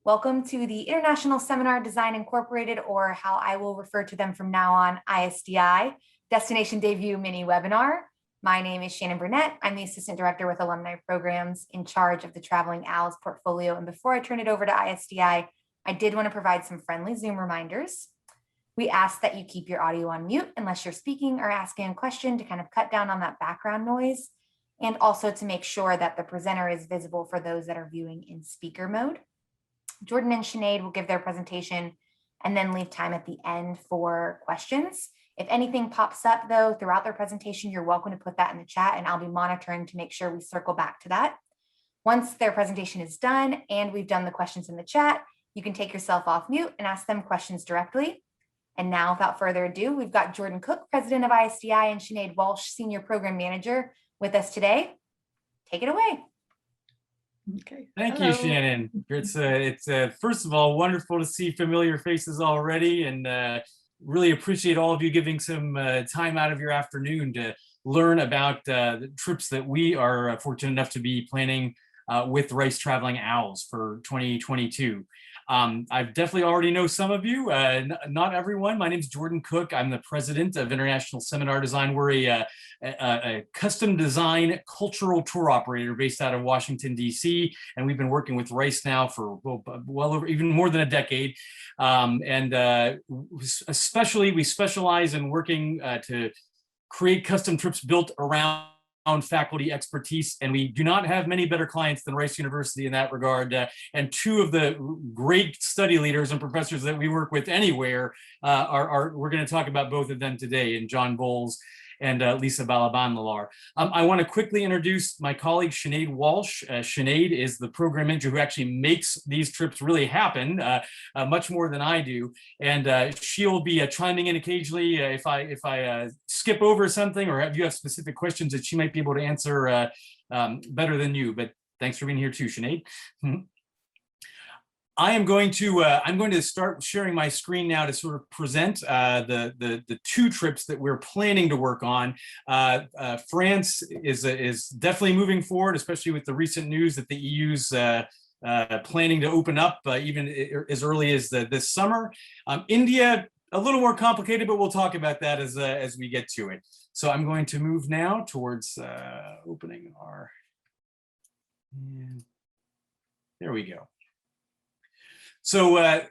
Welcome to the International Seminar Design Incorporated, or how I will refer to them from now on, ISDI, Destination Debut Mini Webinar. My name is Shannon Burnett. I'm the Assistant Director with Alumni Programs in charge of the Traveling Owls portfolio. And before I turn it over to ISDI, I did want to provide some friendly Zoom reminders. We ask that you keep your audio on mute unless you're speaking or asking a question to kind of cut down on that background noise, and also to make sure that the presenter is visible for those that are viewing in speaker mode. Jordan and Sinead will give their presentation and then leave time at the end for questions. If anything pops up though throughout their presentation, you're welcome to put that in the chat and I'll be monitoring to make sure we circle back to that. Once their presentation is done and we've done the questions in the chat, you can take yourself off mute and ask them questions directly. And now, without further ado, we've got Jordan Cook, President of ISDI, and Sinead Walsh, Senior Program Manager, with us today. Take it away. Okay. Thank you, Shannon. It's first of all wonderful to see familiar faces already, and really appreciate all of you giving some time out of your afternoon to learn about the trips that we are fortunate enough to be planning with Rice Traveling Owls for 2022. I definitely already know some of you, not everyone. My name is Jordan Cook. I'm the president of International Seminar Design. We're a custom design cultural tour operator based out of Washington, D.C. And we've been working with Rice now for well over even more than a decade. Especially we specialize in working to create custom trips built around faculty expertise, and we do not have many better clients than Rice University in that regard. And two of the great study leaders and professors that we work with anywhere we're going to talk about both of them today, and John Bowles and Lisa Balaban-Lalar. I want to quickly introduce my colleague, Sinead Walsh. Sinead is the program manager who actually makes these trips really happen, much more than I do. And she'll be chiming in occasionally if I skip over something, or if you have specific questions that she might be able to answer better than you. But thanks for being here too, Sinead. I'm going to start sharing my screen now to sort of present the two trips that we're planning to work on. France is definitely moving forward, especially with the recent news that the EU's planning to open up even as early as this summer. India, a little more complicated, but we'll talk about that as we get to it. So I'm going to move now towards opening our. There we go. So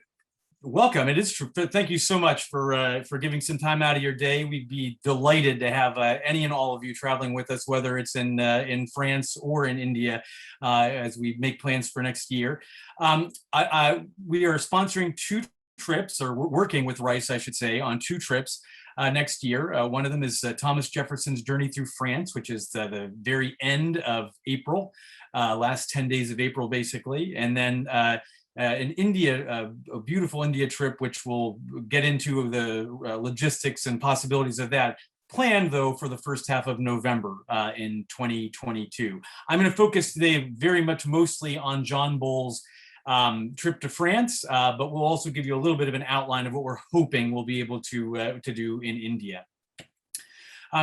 welcome. It is true. Thank you so much for giving some time out of your day. We'd be delighted to have any and all of you traveling with us, whether it's in France or in India, as we make plans for next year. We are sponsoring two trips, or we're working with Rice, I should say, on two trips next year. One of them is Thomas Jefferson's Journey Through France, which is the very end of April, last 10 days of April, basically. And then in India, a beautiful India trip, which we'll get into the logistics and possibilities of that, planned though for the first half of November in 2022. I'm going to focus today very much mostly on John Bowles' trip to France, but we'll also give you a little bit of an outline of what we're hoping we'll be able to do in India.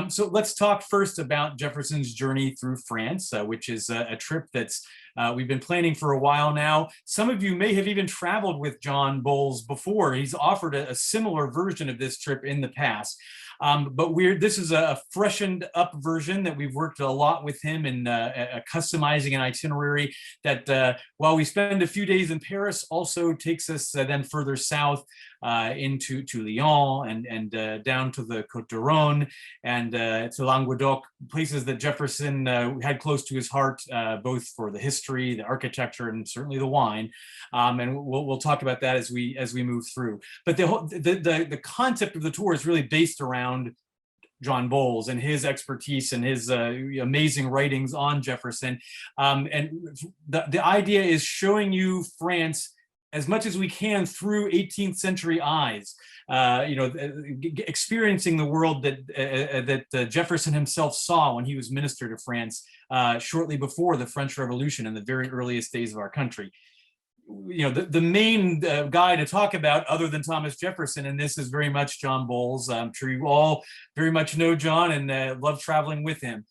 So let's talk first about Jefferson's Journey Through France, which is a trip that's we've been planning for a while now. Some of you may have even traveled with John Bowles before. He's offered a similar version of this trip in the past. But this is a freshened up version that we've worked a lot with him in customizing an itinerary that, while we spend a few days in Paris, also takes us then further south into Lyon and down to the Côte d'Aron and to Languedoc, places that Jefferson had close to his heart, both for the history, the architecture, and certainly the wine. And we'll talk about that as we move through. But the concept of the tour is really based around John Bowles and his expertise and his amazing writings on Jefferson. And the idea is showing you France as much as we can through 18th century eyes, experiencing the world that Jefferson himself saw when he was minister to France shortly before the French Revolution in the very earliest days of our country. the main guy to talk about other than Thomas Jefferson, and this is very much John Bowles. I'm sure you all very much know John and love traveling with him.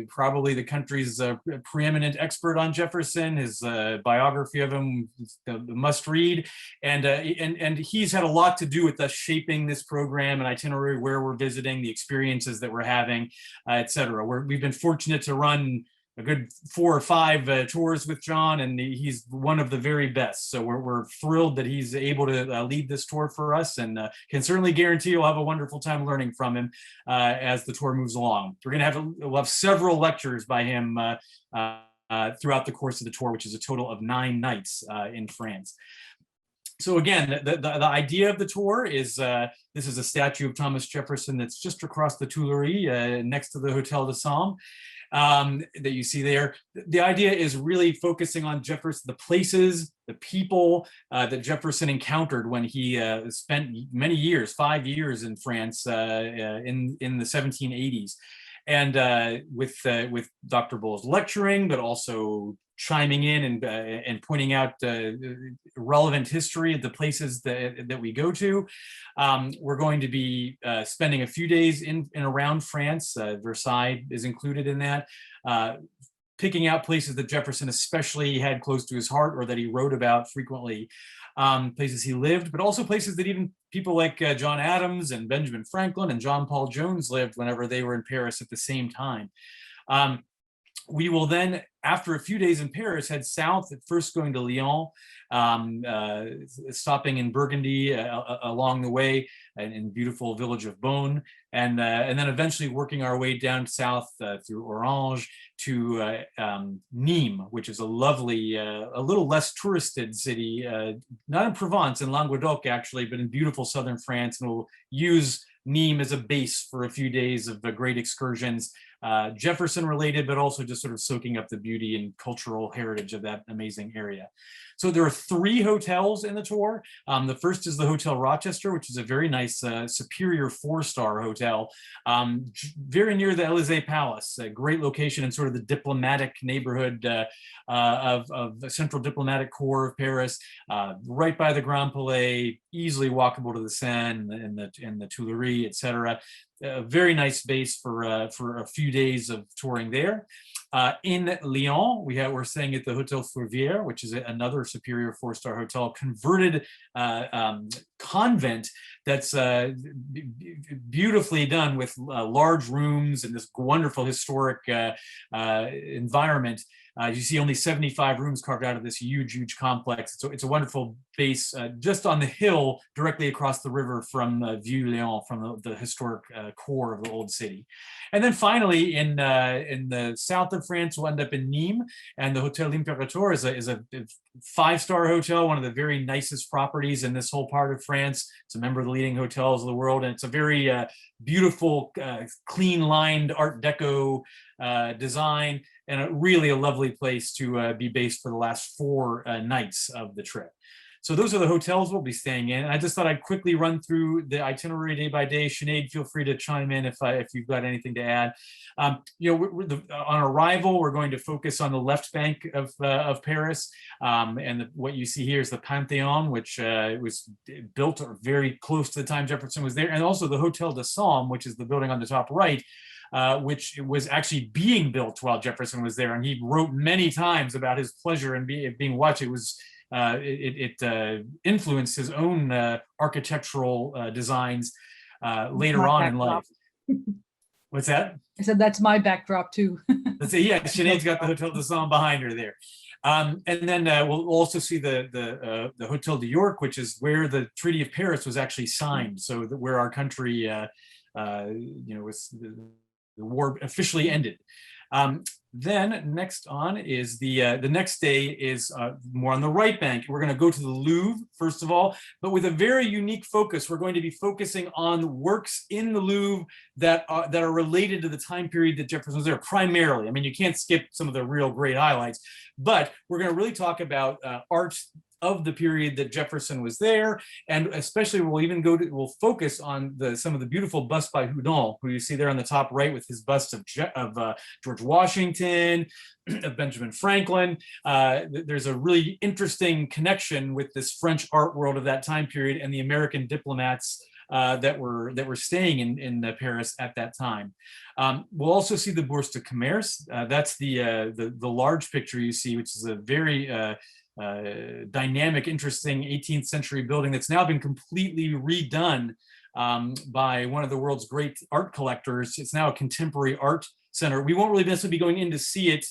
Probably the country's preeminent expert on Jefferson. His biography of him is a must read, and he's had a lot to do with us shaping this program and itinerary, where we're visiting, the experiences that we're having, etc. We've been fortunate to run a good 4 or 5 tours with John, and he's one of the very best. So we're thrilled that he's able to lead this tour for us, and can certainly guarantee you'll have a wonderful time learning from him as the tour moves along. We'll have several lectures by him throughout the course of the tour, which is a total of 9 nights in France. So again, the idea of the tour is this is a statue of Thomas Jefferson that's just across the Tuileries next to the Hôtel de Sambre. That you see there. The idea is really focusing on Jefferson, the places, the people that Jefferson encountered when he spent many years, 5 years in France in the 1780s. And with Dr. Bowles lecturing, but also chiming in and pointing out relevant history of the places that we go to. We're going to be spending a few days in and around France. Versailles is included in that. Picking out places that Jefferson especially had close to his heart, or that he wrote about frequently, places he lived, but also places that even people like John Adams and Benjamin Franklin and John Paul Jones lived whenever they were in Paris at the same time. We will then, after a few days in Paris, head south, at first going to Lyon, stopping in Burgundy along the way, in beautiful village of Beaune, and then eventually working our way down south through Orange to Nîmes, which is a lovely, a little less touristed city, not in Provence, in Languedoc actually, but in beautiful southern France, and we'll use Nîmes as a base for a few days of great excursions, Jefferson related, but also just sort of soaking up the beauty and cultural heritage of that amazing area. So there are 3 hotels in the tour. The first is the Hotel Rochester, which is a very nice superior 4-star hotel, very near the Élysée Palace, a great location in sort of the diplomatic neighborhood of the central diplomatic core of Paris, right by the Grand Palais, easily walkable to the Seine and the Tuileries, etc. A very nice base for a few days of touring there. In Lyon, we're staying at the Hotel Fourvière, which is another superior 4-star hotel, converted convent that's beautifully done with large rooms and this wonderful historic environment. You see only 75 rooms carved out of this huge complex. So it's a wonderful base just on the hill directly across the river from Vieux-Lyon, from the historic core of the old city. And then finally, in the south of France, we'll end up in Nîmes, and the Hotel Imperator is a 5-star hotel, one of the very nicest properties in this whole part of France. It's a member of the leading hotels of the world, and it's a very beautiful, clean-lined Art Deco design, and really a lovely place to be based for the last 4 nights of the trip. So those are the hotels we'll be staying in. I just thought I'd quickly run through the itinerary day by day. Sinead, feel free to chime in if you've got anything to add. On arrival, we're going to focus on the left bank of Paris. And what you see here is the Panthéon, which was built very close to the time Jefferson was there. And also the Hôtel de Sambre, which is the building on the top right, which was actually being built while Jefferson was there. And he wrote many times about his pleasure in being watched. It influenced his own architectural designs later on in life. What's that? I said that's my backdrop too. Let's say, yeah, Sinead's got the Hotel de Sambre behind her there. And then we'll also see the Hotel de York, which is where the Treaty of Paris was actually signed. So where our country, was the war officially ended. Then next on is the next day is more on the right bank. We're going to go to the Louvre first of all, but with a very unique focus. We're going to be focusing on works in the Louvre that are related to the time period that Jefferson was there primarily. I mean, you can't skip some of the real great highlights, but we're going to really talk about art of the period that Jefferson was there, and especially we'll focus on some of the beautiful busts by Houdon, who you see there on the top right with his bust of George Washington, of Benjamin Franklin. There's a really interesting connection with this French art world of that time period and the American diplomats that were staying in Paris at that time. We'll also see the Bourse de Commerce. That's the large picture you see, which is a very dynamic, interesting 18th century building that's now been completely redone by one of the world's great art collectors. It's now a contemporary art center. We won't really necessarily be going in to see it.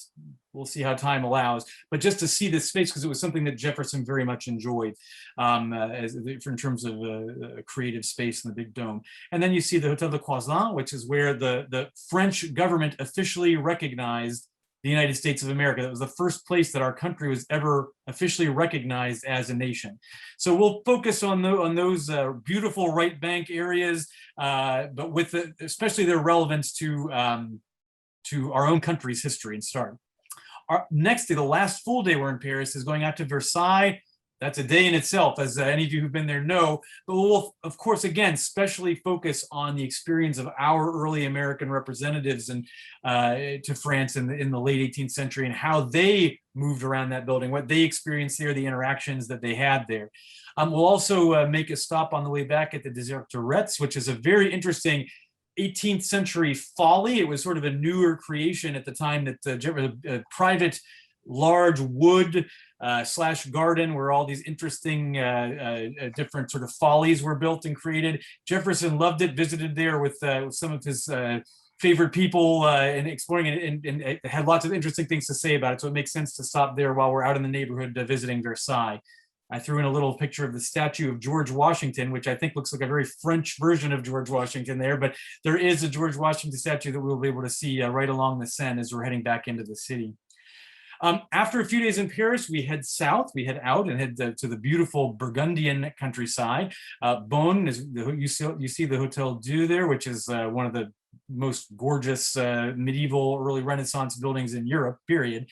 We'll see how time allows, but just to see this space, because it was something that Jefferson very much enjoyed in terms of a creative space in the big dome. And then you see the Hôtel de Croissant, which is where the French government officially recognized the United States of America. That was the first place that our country was ever officially recognized as a nation. So we'll focus on those beautiful right bank areas, but with especially their relevance to our own country's history and start. Next day, the last full day we're in Paris is going out to Versailles. That's a day in itself, as any of you who've been there know. But we'll, of course, again, specially focus on the experience of our early American representatives to France in the late 18th century and how they moved around that building, what they experienced there, the interactions that they had there. We'll also make a stop on the way back at the Désertorettes, which is a very interesting 18th century folly. It was sort of a newer creation at the time that a private large wood / garden where all these interesting different sort of follies were built and created. Jefferson loved it, visited there with some of his favorite people and exploring it, and had lots of interesting things to say about it. So it makes sense to stop there while we're out in the neighborhood visiting Versailles. I threw in a little picture of the statue of George Washington, which I think looks like a very French version of George Washington there, but there is a George Washington statue that we'll be able to see right along the Seine as we're heading back into the city. After a few days in Paris, we head south, we head out and head to the beautiful Burgundian countryside. Beaune, you see the Hotel Dieu there, which is one of the most gorgeous medieval early Renaissance buildings in Europe, period.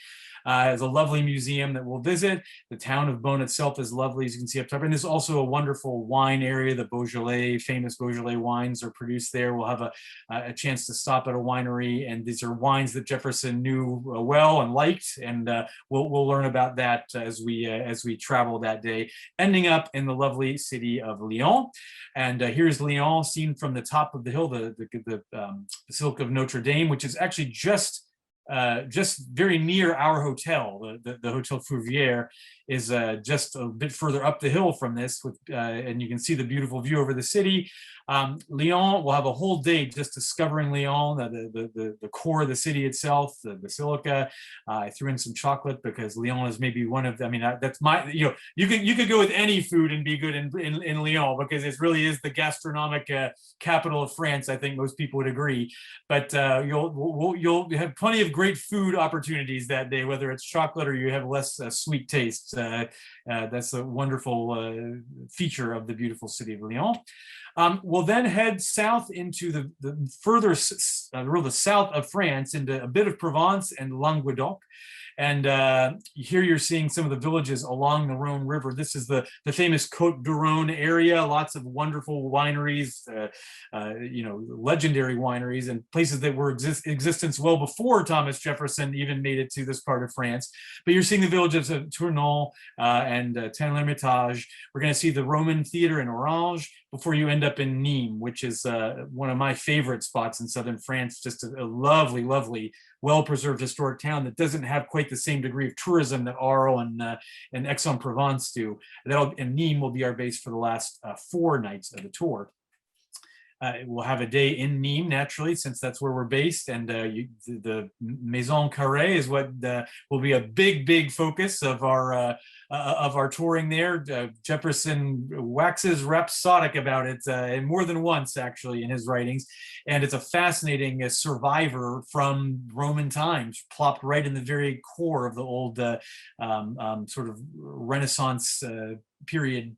It's a lovely museum that we'll visit. The town of Beaune itself is lovely, as you can see up top. And there's also a wonderful wine area. The Beaujolais, famous Beaujolais wines are produced there. We'll have a chance to stop at a winery. And these are wines that Jefferson knew well and liked. And we'll learn about that as we travel that day, ending up in the lovely city of Lyon. And here's Lyon seen from the top of the hill, the Basilica of Notre Dame, which is actually just very near our hotel. The Hotel Fourvière is just a bit further up the hill from this, and you can see the beautiful view over the city. Lyon, we'll have a whole day just discovering Lyon, the core of the city itself, the Basilica. I threw in some chocolate because Lyon is maybe one of, that's my, you could go with any food and be good in Lyon, because it really is the gastronomic capital of France. I think most people would agree. But you'll have plenty of great food opportunities that day, whether it's chocolate or you have less sweet tastes. That's a wonderful feature of the beautiful city of Lyon. We'll then head south into the further the south of France, into a bit of Provence and Languedoc. And here you're seeing some of the villages along the Rhone River. This is the famous Côte du Rhône area, lots of wonderful wineries, legendary wineries and places that were existence well before Thomas Jefferson even made it to this part of France. But you're seeing the villages of Tournon and Tain-l'Hermitage. We're going to see the Roman Theater in Orange before you end up in Nîmes, which is one of my favorite spots in southern France. Just a lovely, lovely, well-preserved historic town that doesn't have quite the same degree of tourism that Arles and Aix-en-Provence do. And Nîmes will be our base for the last 4 nights of the tour. We'll have a day in Nîmes, naturally, since that's where we're based. And the Maison Carrée is what will be a big focus of our touring there. Jefferson waxes rhapsodic about it, and more than once, actually, in his writings. And it's a fascinating survivor from Roman times, plopped right in the very core of the old sort of Renaissance period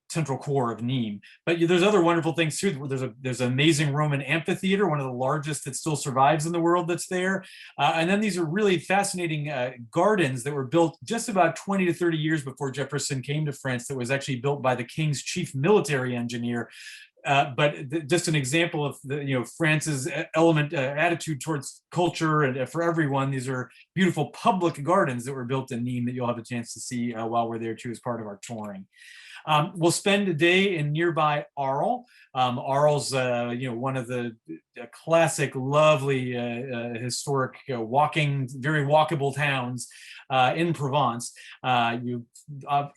central core of Nîmes. But there's other wonderful things too. There's an amazing Roman amphitheater, one of the largest that still survives in the world that's there. And then these are really fascinating gardens that were built just about 20 to 30 years before Jefferson came to France, that was actually built by the king's chief military engineer. But just an example of France's attitude towards culture and for everyone. These are beautiful public gardens that were built in Nîmes that you'll have a chance to see while we're there too as part of our touring. We'll spend a day in nearby Arles. Arles, one of the classic, lovely, historic, very walkable towns in Provence. You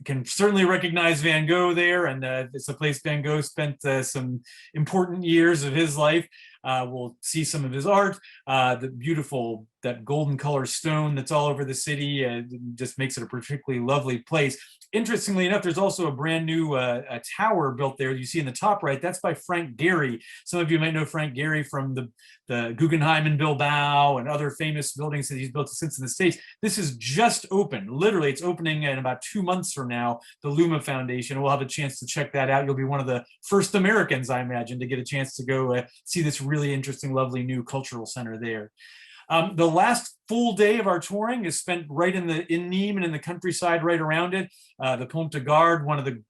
can certainly recognize Van Gogh there, and it's a place Van Gogh spent some important years of his life. We'll see some of his art. The beautiful, that golden color stone that's all over the city just makes it a particularly lovely place. Interestingly enough, there's also a brand new tower built there. You see in the top right, that's by Frank Gehry. Some of you might know Frank Gehry from the Guggenheim in Bilbao and other famous buildings that he's built since in the States. This is just open. Literally, it's opening in about 2 months from now, the Luma Foundation. We'll have a chance to check that out. You'll be one of the first Americans, I imagine, to get a chance to go see this really interesting, lovely new cultural center there. The last full day of our touring is spent right in Nîmes and in the countryside right around it. The Pont de Garde, one of the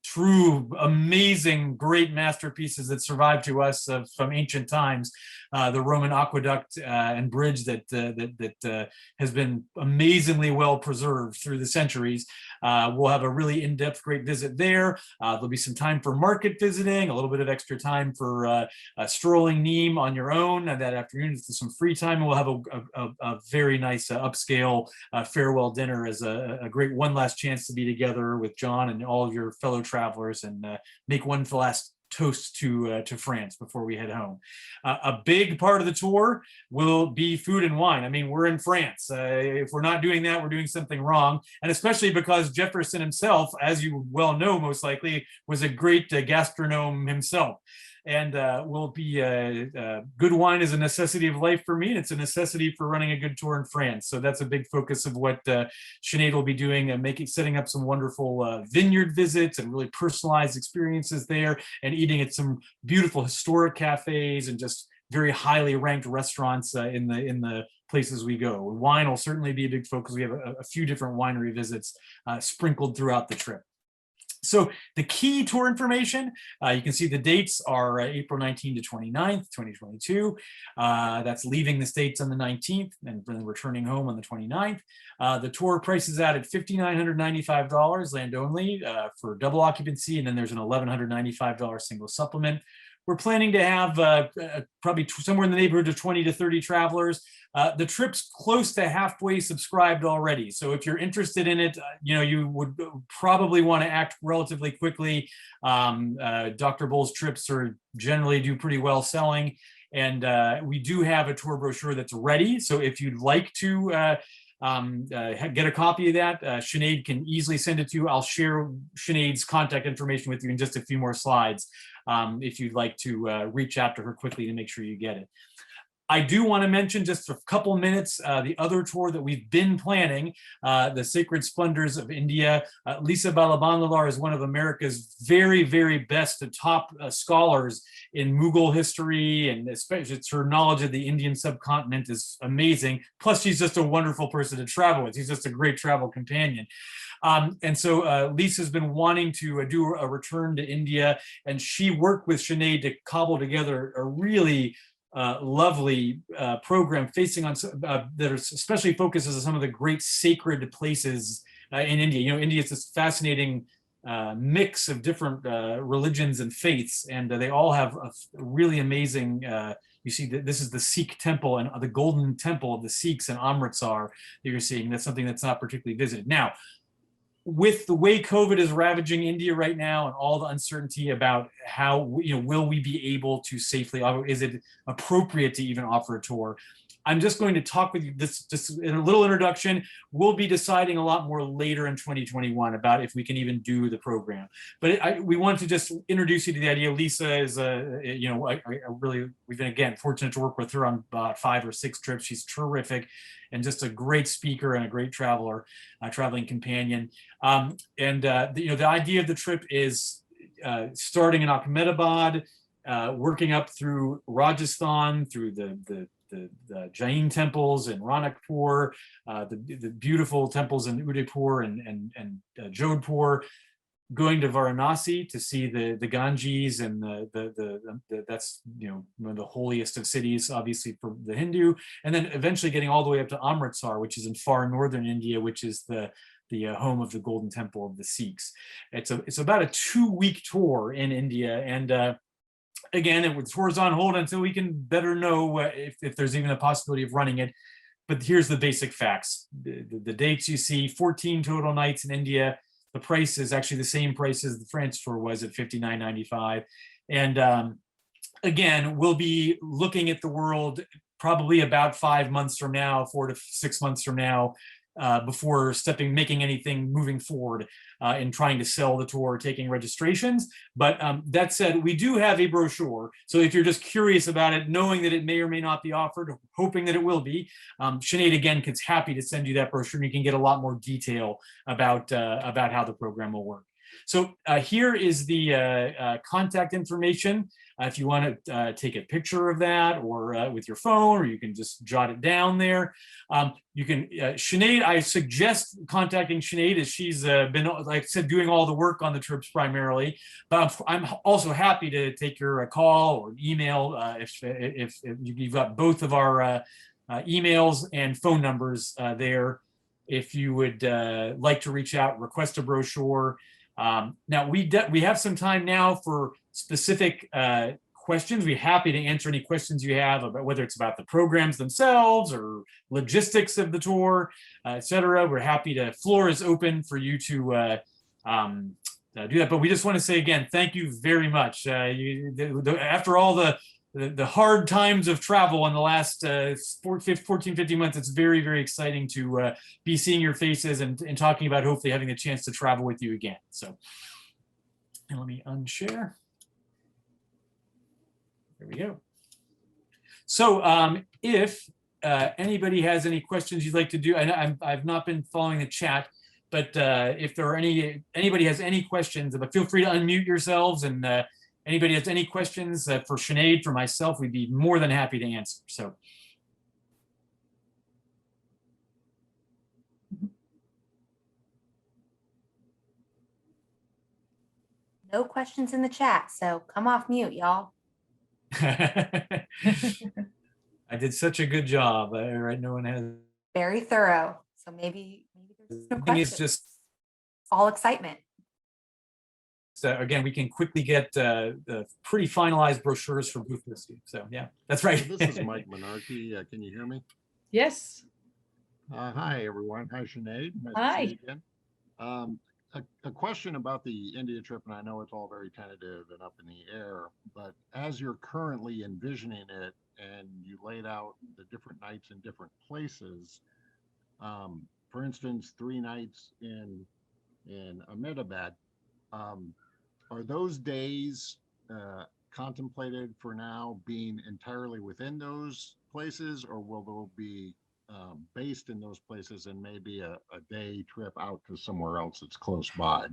true, amazing, great masterpieces that survived to us from ancient times. The Roman aqueduct and bridge that has been amazingly well preserved through the centuries. We'll have a really in-depth, great visit there. There'll be some time for market visiting, a little bit of extra time for strolling Nîmes on your own that afternoon, some free time. And we'll have a very nice upscale farewell dinner as a great one last chance to be together with John and all of your fellow travelers and make one last toast to France before we head home. A big part of the tour will be food and wine. I mean, we're in France. If we're not doing that, we're doing something wrong. And especially because Jefferson himself, as you well know, most likely, was a great gastronome himself. And good wine is a necessity of life for me, and it's a necessity for running a good tour in France. So that's a big focus of what Sinead will be doing, and setting up some wonderful vineyard visits and really personalized experiences there, and eating at some beautiful historic cafes and just very highly ranked restaurants in the places we go. Wine will certainly be a big focus. We have a few different winery visits sprinkled throughout the trip. So the key tour information, you can see the dates are April 19 to 29th, 2022. That's leaving the States on the 19th and then returning home on the 29th. The tour prices out at $5,995 land only for double occupancy, and then there's an $1,195 single supplement. We're planning to have probably somewhere in the neighborhood of 20 to 30 travelers. The trip's close to halfway subscribed already. So if you're interested in it, you would probably want to act relatively quickly. Dr. Bull's trips generally do pretty well selling. And we do have a tour brochure that's ready. So if you'd like to get a copy of that, Sinead can easily send it to you. I'll share Sinead's contact information with you in just a few more slides if you'd like to reach out to her quickly to make sure you get it. I do want to mention just for a couple minutes the other tour that we've been planning, the Sacred Splendors of India. Lisa Balabandlar is one of America's very, very best top scholars in Mughal history, and especially her knowledge of the Indian subcontinent is amazing. Plus, she's just a wonderful person to travel with. She's just a great travel companion. And so Lisa's been wanting to do a return to India, and she worked with Sinead to cobble together a really lovely program that especially focuses on some of the great sacred places in India. India is this fascinating mix of different religions and faiths, and they all have a really amazing. You see that this is the Sikh temple and the Golden Temple of the Sikhs in Amritsar that you're seeing. That's something that's not particularly visited now. With the way COVID is ravaging India right now and all the uncertainty about how, will we be able to safely, is it appropriate to even offer a tour? I'm just going to talk with you this just in a little introduction. We'll be deciding a lot more later in 2021 about if we can even do the program. But we want to just introduce you to the idea. Lisa is we've been again fortunate to work with her on about 5 or 6 trips. She's terrific and just a great speaker and a great traveler, traveling companion. The idea of the trip is starting in Ahmedabad, working up through Rajasthan, through the Jain temples in Ranakpur, the beautiful temples in Udaipur and Jodhpur, going to Varanasi to see the Ganges and that's one of the holiest of cities, obviously for the Hindu, and then eventually getting all the way up to Amritsar, which is in far northern India, which is the home of the Golden Temple of the Sikhs. It's about a 2-week tour in India, and again, the tour's on hold until we can better know if there's even a possibility of running it. But here's the basic facts. The dates you see: 14 total nights in India. The price is actually the same price as the France tour was at $59.95. And again, we'll be looking at the world probably about 5 months from now, 4 to 6 months from now, before making anything moving forward in trying to sell the tour, taking registrations. But that said, we do have a brochure. So if you're just curious about it, knowing that it may or may not be offered, hoping that it will be, Sinead again is happy to send you that brochure, and you can get a lot more detail about how the program will work. So here is the contact information. If you want to take a picture of that, or with your phone, or you can just jot it down there. You can, Sinead, I suggest contacting Sinead, as she's been, like I said, doing all the work on the trips primarily. But I'm also happy to take your call or email if you've got both of our emails and phone numbers there. If you would like to reach out, request a brochure. Now we have some time now for specific questions. We're happy to answer any questions you have about whether it's about the programs themselves or logistics of the tour, etc. We're happy to. Floor is open for you to do that. But we just want to say again, thank you very much. After all the hard times of travel in the last 14, 15 months, it's very, very exciting to be seeing your faces and talking about hopefully having the chance to travel with you again. So, and let me unshare. There we go. So if anybody has any questions you'd like to do, and I've not been following the chat, but if there are anybody has any questions, but feel free to unmute yourselves, and anybody has any questions for Sinead, for myself, we'd be more than happy to answer. So. No questions in the chat, so come off mute, y'all. I did such a good job. Right, no one has. Very thorough. So maybe there's no The thing questions. is just All excitement. so again, we can quickly get the pretty finalized brochures for both of you. So yeah, that's right. So this is Mike Menarche. Can you hear me? Yes. Hi, everyone. Hi, Sinead. Nice Hi. to see you again. A question about the India trip, and I know it's all very tentative and up in the air, but as you're currently envisioning it and you laid out the different nights in different places, for instance, 3 nights in Ahmedabad, are those days contemplated for now being entirely within those places, or will they be based in those places and maybe a day trip out to somewhere else that's close by?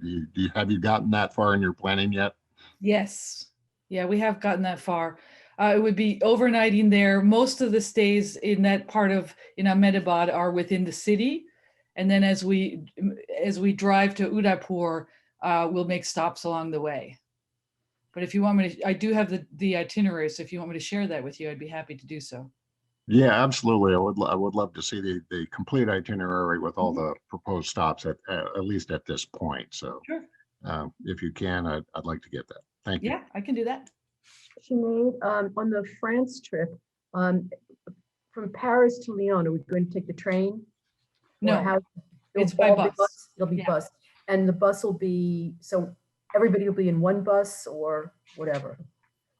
Have you gotten that far in your planning yet? Yes. Yeah, we have gotten that far. It would be overnighting there. Most of the stays in that part in Ahmedabad are within the city. And then as we drive to Udaipur, we'll make stops along the way. But if you want me to, I do have the itinerary. So if you want me to share that with you, I'd be happy to do so. Yeah, absolutely. I would love to see the complete itinerary with all the proposed stops at least at this point. So Sure. if you can, I'd like to get that. Thank you. Yeah, I can do that. Sinead, on the France trip, from Paris to Lyon, are we going to take the train? No, Or it's by bus. It'll be Yeah. bus. And the bus will be, so everybody will be in one bus or whatever?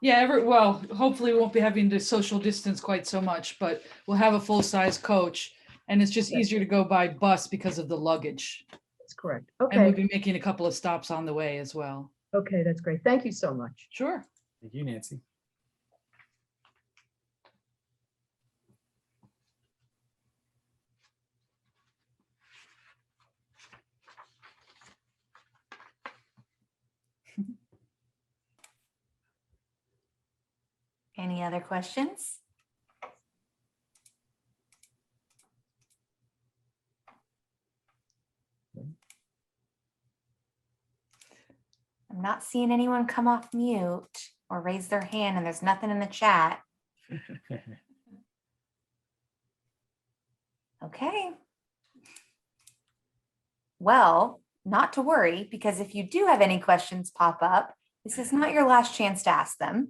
Yeah, well, hopefully we won't be having to social distance quite so much, but we'll have a full-size coach. And it's just Okay. easier to go by bus because of the luggage. That's correct. And we'll Okay, be making a couple of stops on the way as well. okay, that's great. Thank you so much. Sure. Thank you, Nancy. Any other questions? I'm not seeing anyone come off mute or raise their hand, and there's nothing in the chat. Okay. Well, not to worry, because if you do have any questions pop up, this is not your last chance to ask them.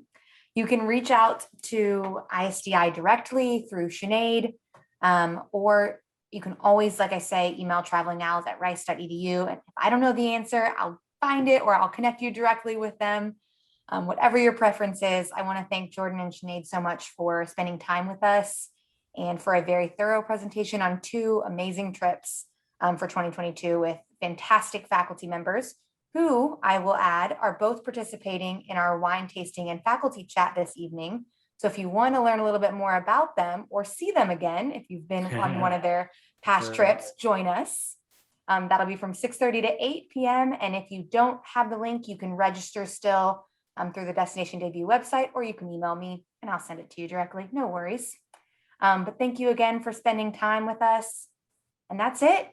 You can reach out to ISDI directly through Sinead, or you can always, like I say, email travelingowls@rice.edu. And if I don't know the answer, I'll find it or I'll connect you directly with them. Whatever your preference is, I want to thank Jordan and Sinead so much for spending time with us and for a very thorough presentation on 2 amazing trips for 2022 with fantastic faculty members who, I will add, are both participating in our wine tasting and faculty chat this evening. So if you want to learn a little bit more about them or see them again, if you've been on one of their past Sure. trips, join us. That'll be from 6:30 to 8 p.m. And if you don't have the link, you can register still through the Destination Debut website, or you can email me and I'll send it to you directly. No worries. But thank you again for spending time with us. And that's it.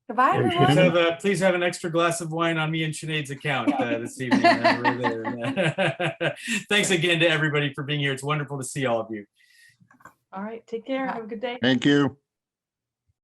Goodbye, Yeah, everyone. please have an extra glass of wine on me and Sinead's account this evening. We're there. Thanks again to everybody for being here. It's wonderful to see all of you. All right. Take care. Have a good day. Thank you.